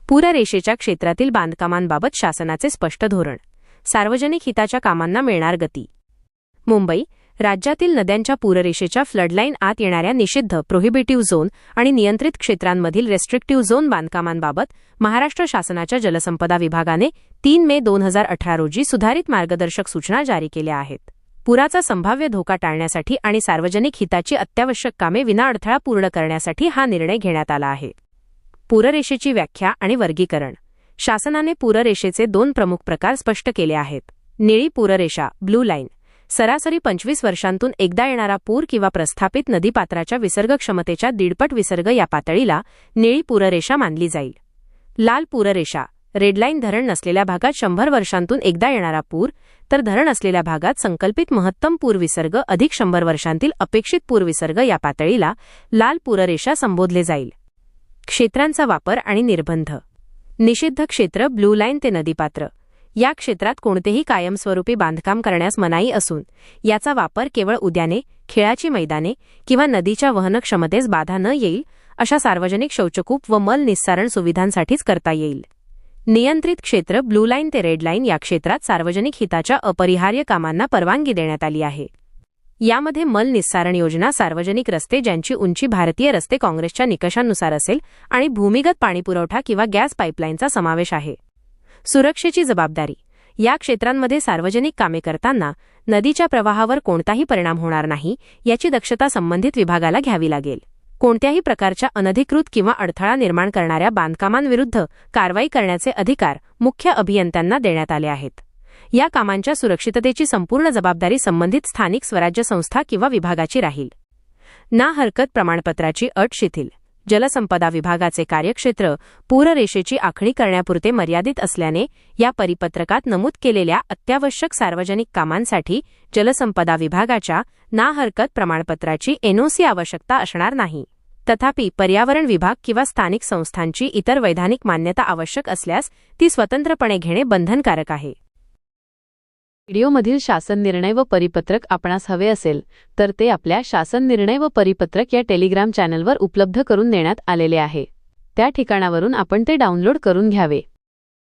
पूररेषेच्या क्षेत्रातील बांधकामांबाबत शासनाचे स्पष्ट धोरण. सार्वजनिक हिताच्या कामांना मिळणार गती. मुंबई. राज्यातील नद्यांच्या पूररेषेच्या फ्लडलाईन आत येणाऱ्या निषिद्ध प्रोहिबिटिव्ह झोन आणि नियंत्रित क्षेत्रांमधील रेस्ट्रिक्टिव्ह झोन बांधकामांबाबत महाराष्ट्र शासनाच्या जलसंपदा विभागाने 3 मे 2018 रोजी सुधारित मार्गदर्शक सूचना जारी केल्या आहेत. पुराचा संभाव्य धोका टाळण्यासाठी आणि सार्वजनिक हिताची अत्यावश्यक कामे विनाअडथळा पूर्ण करण्यासाठी हा निर्णय घेण्यात आला आहे. पूररेषेची व्याख्या आणि वर्गीकरण. शासनाने पूररेषेचे 2 प्रमुख प्रकार स्पष्ट केले आहेत. निळी पूररेषा ब्लू लाईन, सरासरी 25 वर्षांतून एकदा येणारा पूर किंवा प्रस्थापित नदीपात्राच्या विसर्ग क्षमतेच्या 1.5 विसर्ग या पातळीला निळी पूररेषा मानली जाईल. लाल पूररेषा रेडलाईन, धरण नसलेल्या भागात 100 वर्षांतून एकदा येणारा पूर, तर धरण असलेल्या भागात संकल्पित महत्तम पूर विसर्ग अधिक 100 वर्षांतील अपेक्षित पूर विसर्ग या पातळीला लाल पूररेषा संबोधले जाईल. क्षेत्रांचा वापर आणि निर्बंध. निषिद्ध क्षेत्र ब्लू लाईन ते नदीपात्र. या क्षेत्रात कोणतेही कायमस्वरूपी बांधकाम करण्यास मनाई असून याचा वापर केवळ उद्याने, खेळाची मैदाने किंवा नदीच्या वहन क्षमतेस बाधा न येईल अशा सार्वजनिक शौचकूप व मल निस्सारण सुविधांसाठीच करता येईल. नियंत्रित क्षेत्र ब्लू लाईन ते रेड लाईन या क्षेत्रात सार्वजनिक हिताच्या अपरिहार्य कामांना परवानगी देण्यात आली आहे. यामध्ये मल निस्सारण योजना, सार्वजनिक रस्ते ज्यांची उंची भारतीय रस्ते काँग्रेसच्या निकषांनुसार असेल आणि भूमिगत पाणीपुरवठा किंवा गॅस पाईपलाईनचा समावेश आहे. सुरक्षेची जबाबदारी. या क्षेत्रांमध्ये सार्वजनिक कामे करताना नदीच्या प्रवाहावर कोणताही परिणाम होणार नाही याची दक्षता संबंधित विभागाला घ्यावी लागेल. कोणत्याही प्रकारच्या अनधिकृत किंवा अडथळा निर्माण करणाऱ्या बांधकामांविरुद्ध कारवाई करण्याचे अधिकार मुख्य अभियंत्यांना देण्यात आले आहेत. या कामांच्या सुरक्षिततेची संपूर्ण जबाबदारी संबंधित स्थानिक स्वराज्य संस्था किंवा विभागाची राहील. ना हरकत प्रमाणपत्राची अट शिथिल. जलसंपदा विभागाचे कार्यक्षेत्र पूररेषेची आखणी करण्यापुरते मर्यादित असल्याने या परिपत्रकात नमूद केलेल्या अत्यावश्यक सार्वजनिक कामांसाठी जलसंपदा विभागाच्या ना हरकत प्रमाणपत्राची एनओसी आवश्यकता असणार नाही. तथापि पर्यावरण विभाग किंवा स्थानिक संस्थांची इतर वैधानिक मान्यता आवश्यक असल्यास ती स्वतंत्रपणे घेणे बंधनकारक आहे. व्हिडिओमधील शासन निर्णय व परिपत्रक आपणास हवे असेल तर ते आपल्या शासन निर्णय व परिपत्रक या टेलिग्राम चॅनलवर उपलब्ध करून देण्यात आलेले आहे. त्या ठिकाणावरून आपण ते डाउनलोड करून घ्यावे.